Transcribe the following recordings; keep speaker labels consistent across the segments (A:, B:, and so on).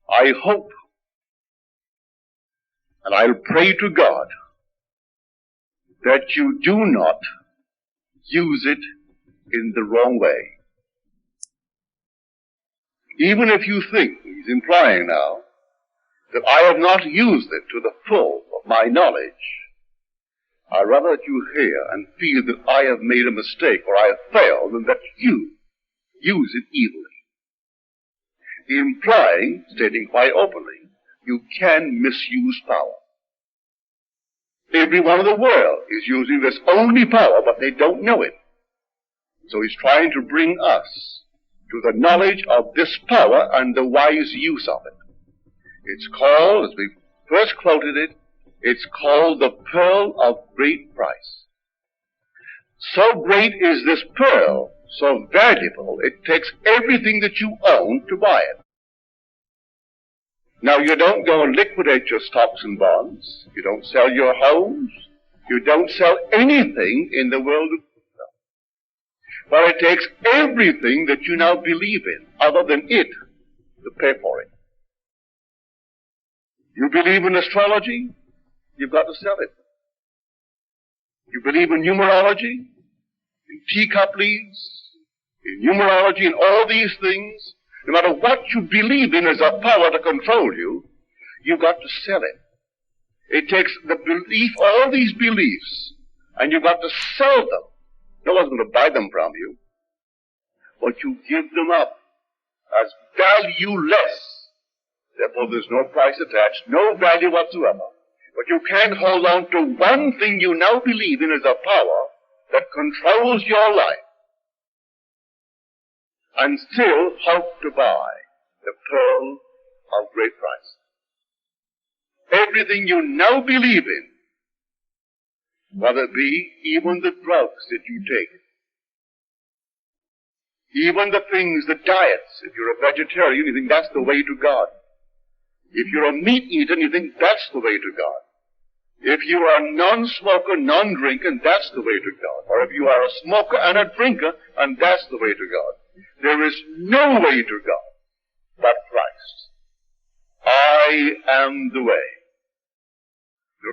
A: I hope, and I'll pray to God, that you do not use it in the wrong way. Even if you think, he's implying now, that I have not used it to the full of my knowledge, I'd rather that you hear and feel that I have made a mistake or I have failed than that you use it evilly. Implying, stating quite openly, you can misuse power. Everyone in the world is using this only power, but they don't know it. So he's trying to bring us to the knowledge of this power and the wise use of it. It's called, as we first quoted it, it's called the pearl of great price. So great is this pearl, so valuable, it takes everything that you own to buy it. Now, you don't go and liquidate your stocks and bonds. You don't sell your homes. You don't sell anything in the world of wealth. But it takes everything that you now believe in, other than it, to pay for it. You believe in astrology, you've got to sell it. You believe in numerology, in teacup leaves, in numerology, and all these things. No matter what you believe in as a power to control you, you've got to sell it. It takes the belief, all these beliefs, and you've got to sell them. No one's going to buy them from you. But you give them up as valueless. Therefore, there's no price attached, no value whatsoever. But you can't hold on to one thing you now believe in as a power that controls your life, and still hope to buy the pearl of great price. Everything you now believe in, whether it be even the drugs that you take, even the things, the diets, if you're a vegetarian, you think that's the way to God. If you're a meat eater, you think that's the way to God. If you are a non-smoker, non-drinker, that's the way to God. Or if you are a smoker and a drinker, and that's the way to God. There is no way to God but Christ. I am the way.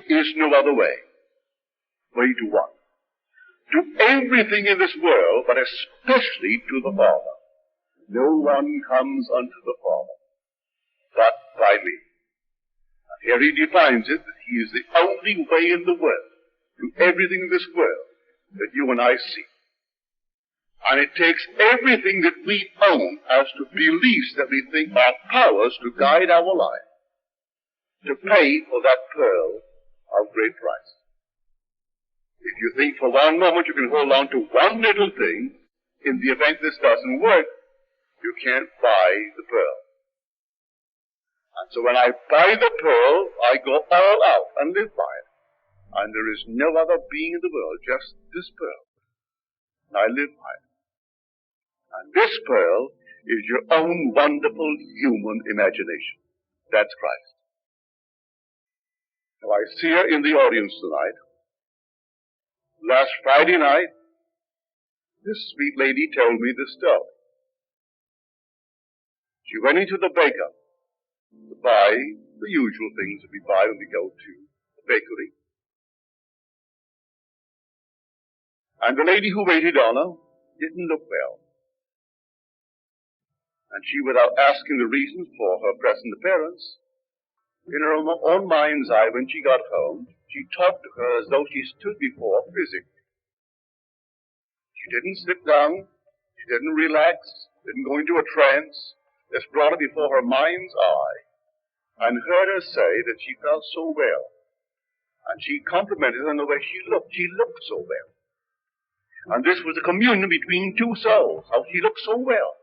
A: There is no other way. Way to what? To everything in this world, but especially to the Father. No one comes unto the Father but by me. And here he defines it, that he is the only way in the world to everything in this world that you and I see. And it takes everything that we own as to beliefs that we think are powers to guide our life to pay for that pearl of great price. If you think for one moment you can hold on to one little thing, in the event this doesn't work, you can't buy the pearl. And so when I buy the pearl, I go all out and live by it. And there is no other being in the world, just this pearl. And I live by it. And this pearl is your own wonderful human imagination. That's Christ. Now I see her in the audience tonight. Last Friday night, this sweet lady told me this story. She went into the baker to buy the usual things that we buy when we go to the bakery. And the lady who waited on her didn't look well. And she, without asking the reasons for her present appearance, in her own mind's eye, when she got home, she talked to her as though she stood before her physically. She didn't sit down, she didn't relax, didn't go into a trance, just brought her before her mind's eye, and heard her say that she felt so well. And she complimented her on the way she looked. She looked so well. And this was a communion between two souls, how she looked so well.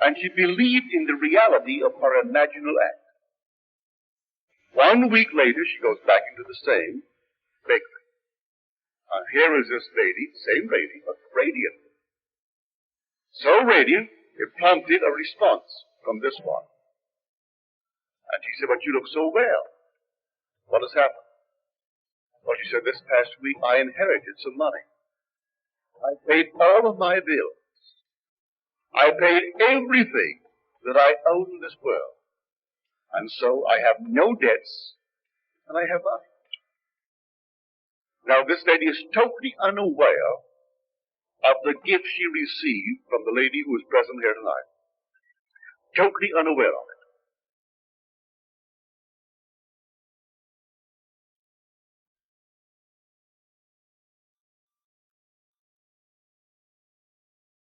A: And she believed in the reality of her imaginal act. 1 week later, she goes back into the same bakery. And here is this lady, same lady, but radiant. So radiant, it prompted a response from this one. And she said, "But you look so well. What has happened?" Well, she said, "This past week I inherited some money. I paid all of my bills. I paid everything that I owed this world. And so I have no debts, and I have nothing. Now, this lady is totally unaware of the gift she received from the lady who is present here tonight. Totally unaware of it.